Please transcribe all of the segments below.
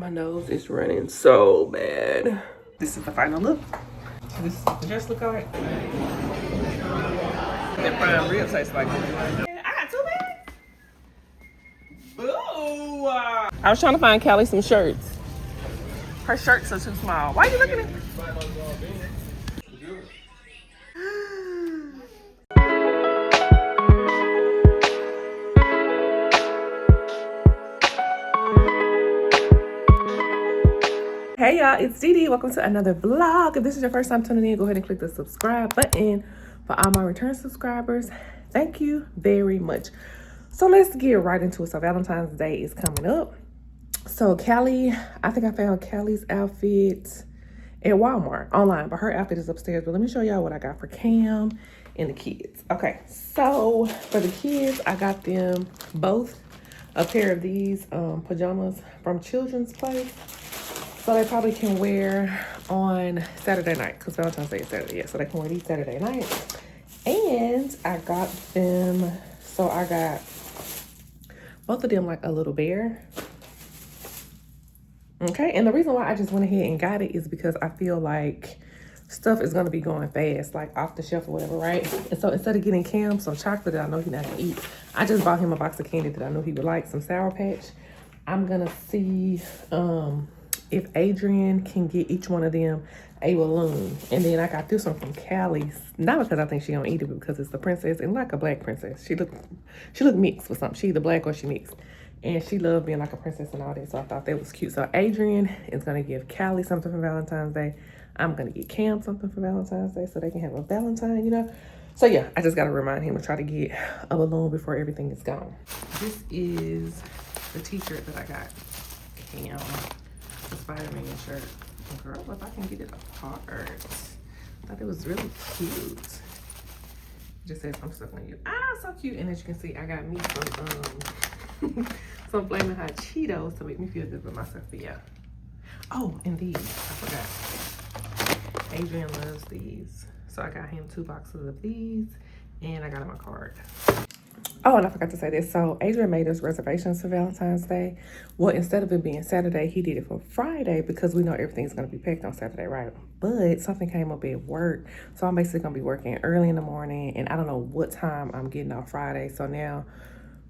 My nose is running so bad. This is the final look. This is the dress look alright. That prime rib tastes like it. I got 2 bags. Ooh. I was trying to find Callie some shirts. Her shirts are too small. Why are you looking at me? Hey y'all, it's DeeDee. Welcome to another vlog. If this is your first time tuning in, go ahead and click the subscribe button. For all my return subscribers, thank you very much. So let's get right into it. So Valentine's Day is coming up. So Callie, I think I found Callie's outfit at Walmart online, but her outfit is upstairs. But let me show y'all what I got for Cam and the kids. Okay, so for the kids, I got them both a pair of these pajamas from Children's Place. So they probably can wear on Saturday night, because Valentine's Day is Saturday, yeah. So they can wear these Saturday night. And I got them, so I got both of them like a little bear. Okay, and the reason why I just went ahead and got it is because I feel like stuff is gonna be going fast, like off the shelf or whatever, right? And so instead of getting Cam some chocolate that I know he's not gonna eat, I just bought him a box of candy that I know he would like, some Sour Patch. I'm gonna see, if Adrian can get each one of them a balloon. And then I got this one from Callie's, not because I think she don't eat it, but because it's the princess and like a black princess. She looked mixed with something. She either black or she mixed. And she loved being like a princess and all that, so I thought that was cute. So Adrian is gonna give Callie something for Valentine's Day. I'm gonna get Cam something for Valentine's Day so they can have a Valentine, you know? So yeah, I just gotta remind him to try to get a balloon before everything is gone. This is the t-shirt that I got Cam. Spider-Man shirt. Girl, if I can get it apart. I thought it was really cute. It just says I'm stuck on you. Ah, so cute. And as you can see, I got me some some Flamin' Hot Cheetos to make me feel good with myself. But yeah. Oh, and these. I forgot. Adrian loves these. So I got him 2 boxes of these and I got him a card. Oh, and I forgot to say this. So Adrian made us reservations for Valentine's Day. Well, instead of it being Saturday, he did it for Friday because we know everything's going to be packed on Saturday, right? But something came up at work. So I'm basically going to be working early in the morning. And I don't know what time I'm getting off Friday. So now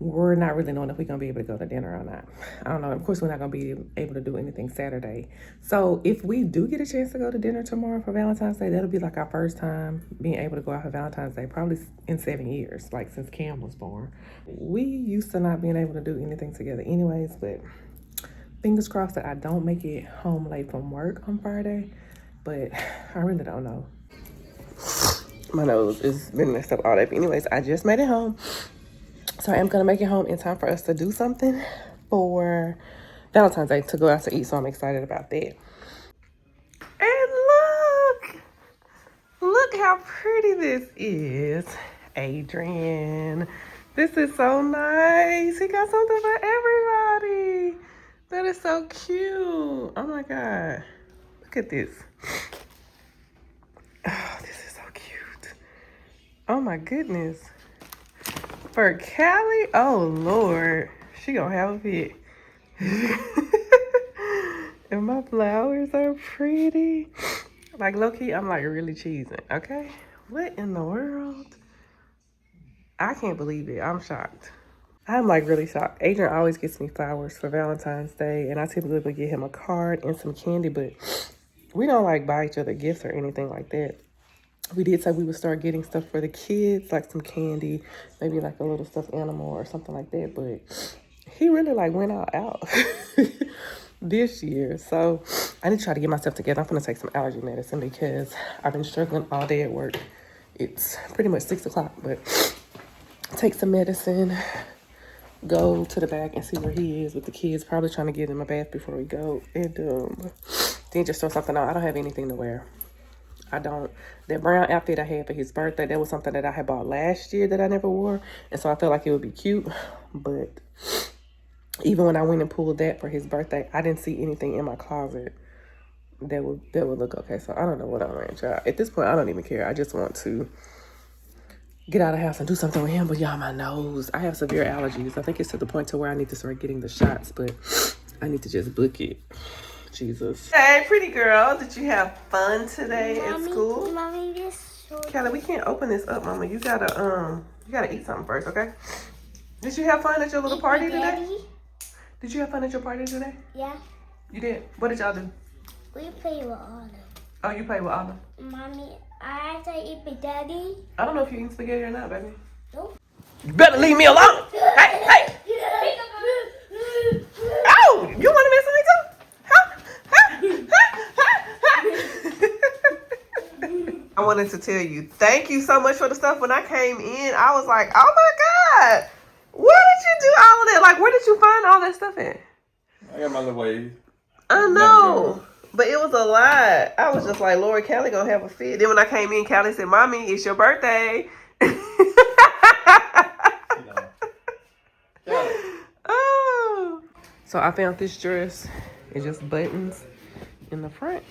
we're not really knowing if we're going to be able to go to dinner or not. I don't know. Of course, we're not going to be able to do anything Saturday. So if we do get a chance to go to dinner tomorrow for Valentine's Day, that'll be like our first time being able to go out for Valentine's Day, probably in 7 years, like since Cam was born. We used to not being able to do anything together anyways, but fingers crossed that I don't make it home late from work on Friday, but I really don't know. My nose has been messed up all day. But anyways, I just made it home. So I am going to make it home in time for us to do something for Valentine's Day, to go out to eat. So I'm excited about that. And look how pretty this is. Adrian, this is so nice. He got something for everybody. That is so cute. Oh my God. Look at this. Oh, this is so cute. Oh my goodness. For Callie, oh Lord, she gonna have a fit. And my flowers are pretty. Like low-key, I'm like really cheesing, okay? What in the world? I can't believe it, I'm shocked. I'm like really shocked. Adrian always gets me flowers for Valentine's Day, and I typically would get him a card and some candy, but we don't like buy each other gifts or anything like that. We did say we would start getting stuff for the kids, like some candy, maybe like a little stuffed animal or something like that. But he really like went all out this year. So I need to try to get myself together. I'm going to take some allergy medicine because I've been struggling all day at work. It's pretty much 6 o'clock, but take some medicine, go to the back and see where he is with the kids. Probably trying to give him a bath before we go. And then just throw something on. I don't have anything to wear. I don't. That brown outfit I had for his birthday, that was something that I had bought last year that I never wore. And so I felt like it would be cute. But even when I went and pulled that for his birthday, I didn't see anything in my closet that would look okay. So I don't know what I'm wearing, child. At this point, I don't even care. I just want to get out of the house and do something with him. But y'all, my nose. I have severe allergies. I think it's to the point to where I need to start getting the shots. But I need to just book it. Jesus. Hey, pretty girl. Did you have fun today at school? Mommy, this so Kelly, we can't open this up, Mama. You gotta eat something first, okay? Did you have fun at your little party today? Daddy? Did you have fun at your party today? Yeah. You did? What did y'all do? We play with Olive. Oh, you played with Olive? Mommy, I have to eat with Daddy. I don't know if you eat spaghetti or not, baby. Nope. You better leave me alone! Hey, hey! Oh! You want to miss something too? I wanted to tell you, thank you so much for the stuff. When I came in, I was like, oh my God, where did you do all of that? Like, where did you find all that stuff at? I got my little wave. I know, but it was a lot. I was just like, Lord, Callie gonna have a fit. Then when I came in, Callie said, Mommy, it's your birthday. Oh. So I found this dress. It just buttons in the front.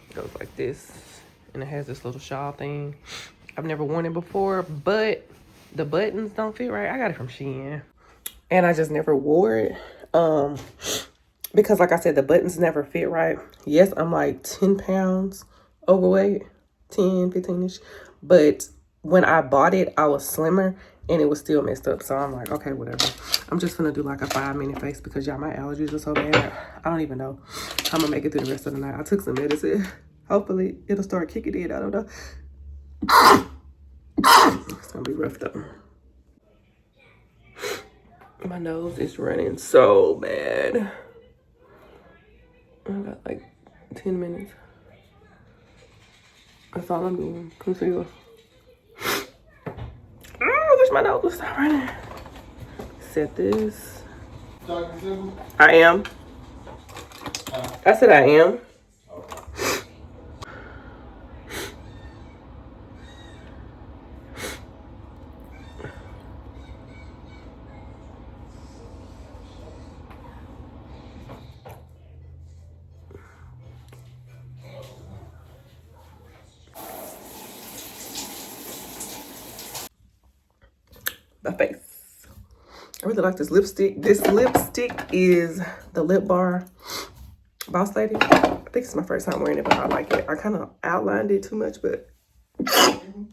It goes like this. And it has this little shawl thing. I've never worn it before, but the buttons don't fit right. I got it from Shein. And I just never wore it. Because like I said, the buttons never fit right. Yes, I'm like 10 pounds overweight. 10, 15-ish. But when I bought it, I was slimmer. And it was still messed up. So I'm like, okay, whatever. I'm just gonna do like a 5-minute face because y'all, my allergies are so bad. I don't even know how I'm gonna make it through the rest of the night. I took some medicine. Hopefully it'll start kicking in. I don't know. It's gonna be rough though. My nose is running so bad. I got like 10 minutes. That's all I'm doing. Come see you. I wish my nose would stop running. Set this. I am. I said I am. My face. I really like this lipstick. This lipstick is the Lip Bar Boss Lady. I think it's my first time wearing it, but I like it. I kind of outlined it too much, but I'm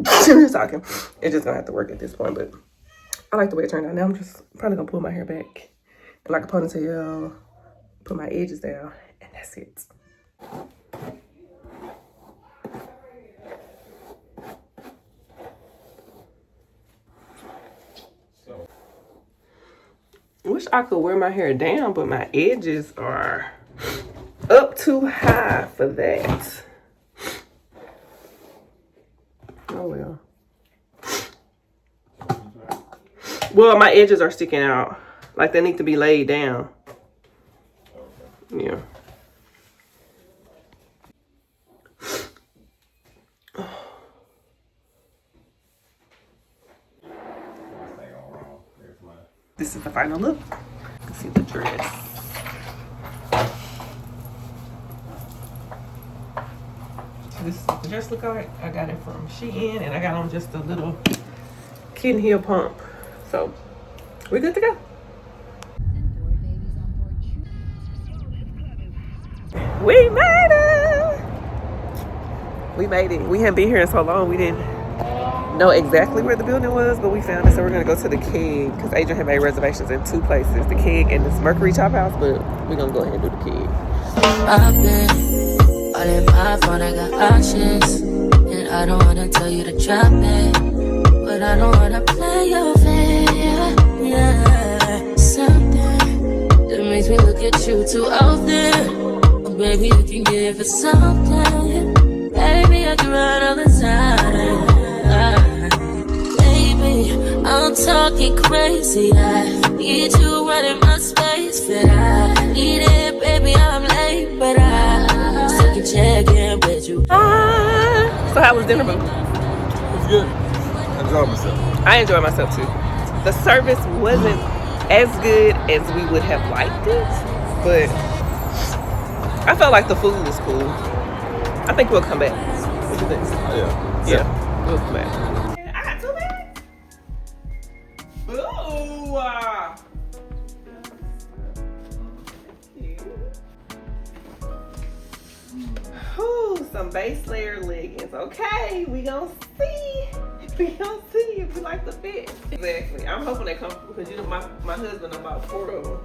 just talking. It's just gonna have to work at this point, but I like the way it turned out. Now I'm just probably gonna pull my hair back and like a ponytail, put my edges down, and that's it. Wish I could wear my hair down, but my edges are up too high for that. Oh well. Well, my edges are sticking out. Like they need to be laid down. Yeah. This is the final look. You can see the dress. So this is the dress look like. I got it from Shein, and I got on just a little kitten heel pump. So we're good to go. We made it. We made it. We hadn't been here in so long. We didn't know exactly where the building was, but we found it. So we're gonna go to the Keg because Adrian had made reservations in 2 places, the Keg and this Mercury Chop House, but we're gonna go ahead and do the Keg. I've been all in my phone, I got options, and I don't wanna tell you to drop it, but I don't wanna play your fair. Yeah, something that makes me look at you too often. Oh, baby, you can give it something. Baby, I can run all the time. I'm talking crazy. I need you running my space, but I need it, baby. I'm late, but I still can check in with you. So how was dinner, boo? It was good. I enjoyed myself. I enjoyed myself too. The service wasn't as good as we would have liked it, but I felt like the food was cool. I think we'll come back. What do you think? Oh, yeah. Yeah, we'll come back. I got 2 bags. Ooh. Whew, some base layer leggings. Okay, we gonna see. We gonna see if we like the fit. Exactly. I'm hoping they're comfortable because you know my husband about 4 of them.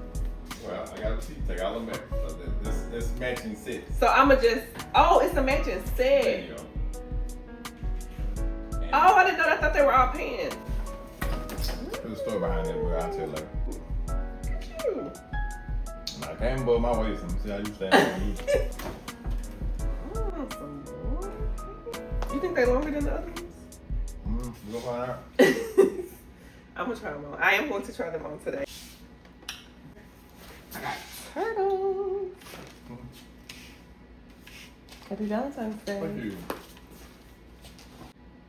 Well, I got to take all the back. So this matching set. So I'ma just. Oh, it's a matching There set. you go. Oh, I didn't know that. I thought they were all pants. There's a store behind it, but I'll tell you later. Look at you. I can't above my waist. I'm see how you stand. Some more. You think they're longer than the other ones? We'll find out. I'm gonna try them on. I am going to try them on today. I got turtles. Happy Valentine's Day. Fuck you.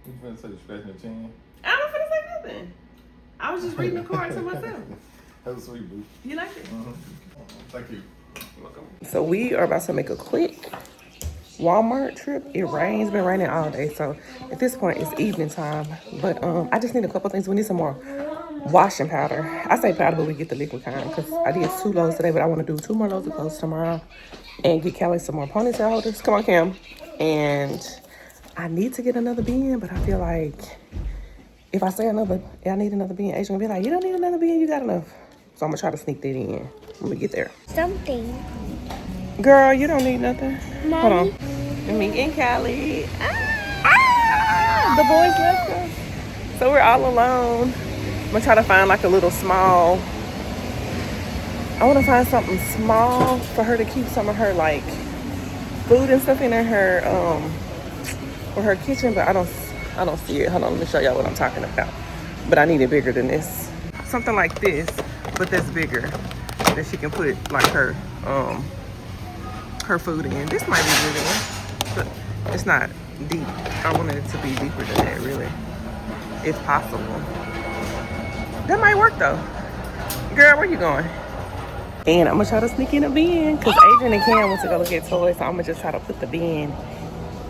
You finna say you scratching your chin? I don't finna say nothing. I was just reading the card to myself. That was sweet, boo. You like it? Thank you. You're welcome. So we are about to make a quick Walmart trip. It rains, been raining all day, so at this point it's evening time. But I just need a couple things. We need some more washing powder. I say powder, but we get the liquid kind because I did 2 loads today, but I want to do 2 more loads of clothes tomorrow and get Callie some more ponytail holders. Come on, Cam. And I need to get another bin, but I feel like if I say I need another bin, Asian will be like, you don't need another bin, you got enough. So I'm gonna try to sneak that in when we get there. Something. Girl, you don't need nothing. Mommy. Hold on. Me and Callie. The boys left us. So we're all alone. I'm gonna try to find like a little small. I wanna find something small for her to keep some of her like food and stuff in her for her kitchen, but I don't see it. Hold on, let me show y'all what I'm talking about. But I need it bigger than this. Something like this, but that's bigger. That she can put like her food in. This might be bigger one, but it's not deep. I wanted it to be deeper than that, really, if possible. That might work though. Girl, where you going? And I'm gonna try to sneak in a bin because Adrian and Cam went to go look at toys, so I'm gonna just try to put the bin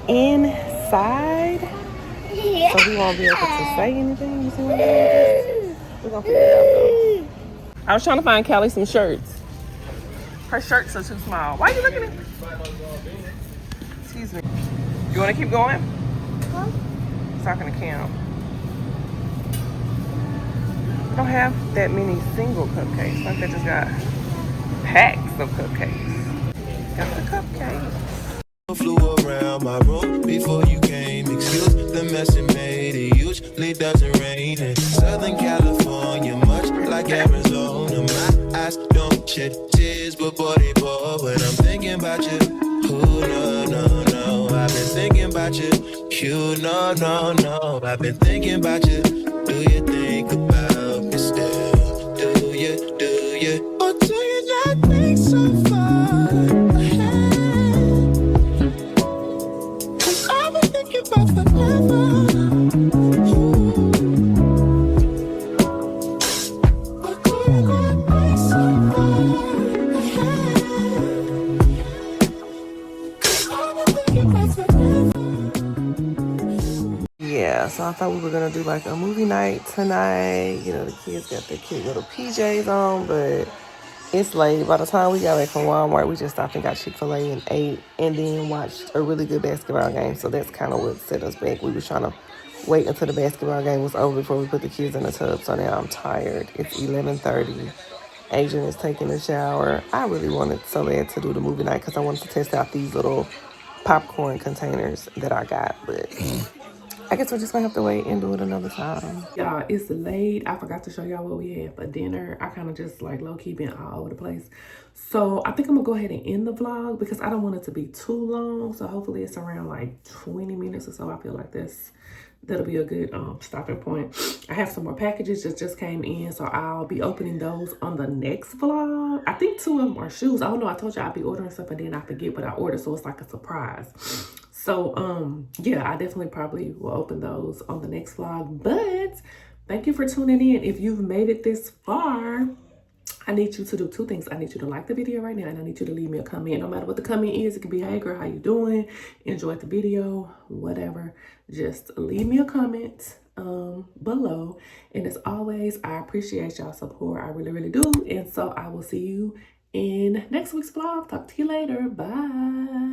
inside so we won't be able to say anything. You see what I'm doing? We're gonna figure it out though. I was trying to find Callie some shirts. Her shirts are too small. Why are you looking at me? Excuse me. You want to keep going? Huh? Talking to Cam. We don't have that many single cupcakes. Like they just got packs of cupcakes. Got the cupcakes. Flew around my room before you came. Excuse the mess it made. It usually doesn't rain in Southern California, much like Arizona. My eyes don't shed tears, but boy they pour when I'm thinking about you. Ooh, no. I've been thinking about you. You no. I've been thinking about you. Do you think about me still? Do you? Or do you not think so far ahead? I've been thinking about forever. But do you not think so far ahead? 'Cause I've been thinking about forever. Yeah, so I thought we were gonna do like a movie night tonight. You know, the kids got their cute little PJs on, but it's late. By the time we got back from Walmart, we just stopped and got Chick-fil-A and ate, and then watched a really good basketball game. So that's kind of what set us back. We were trying to wait until the basketball game was over before we put the kids in the tub. So now I'm tired. It's 11:30. Adrian is taking a shower. I really wanted so bad to do the movie night because I wanted to test out these little popcorn containers that I got, but I guess we're just gonna have to wait and do it another time. Y'all, it's late. I forgot to show y'all what we had for dinner. I kind of just like low-key been all over the place. So I think I'm gonna go ahead and end the vlog because I don't want it to be too long. So hopefully it's around like 20 minutes or so. I feel like that'll be a good stopping point. I have some more packages just came in, so I'll be opening those on the next vlog. I think 2 of them are shoes. I don't know. I told you I'd be ordering stuff and then I forget what I ordered, so it's like a surprise. So yeah, I definitely probably will open those on the next vlog. But thank you for tuning in. If you've made it this far, I need you to do 2 things. I need you to like the video right now, and I need you to leave me a comment. No matter what the comment is, it could be, hey girl, how you doing? Enjoyed the video, whatever. Just leave me a comment below. And as always, I appreciate y'all support. I really, really do. And so I will see you in next week's vlog. Talk to you later. Bye.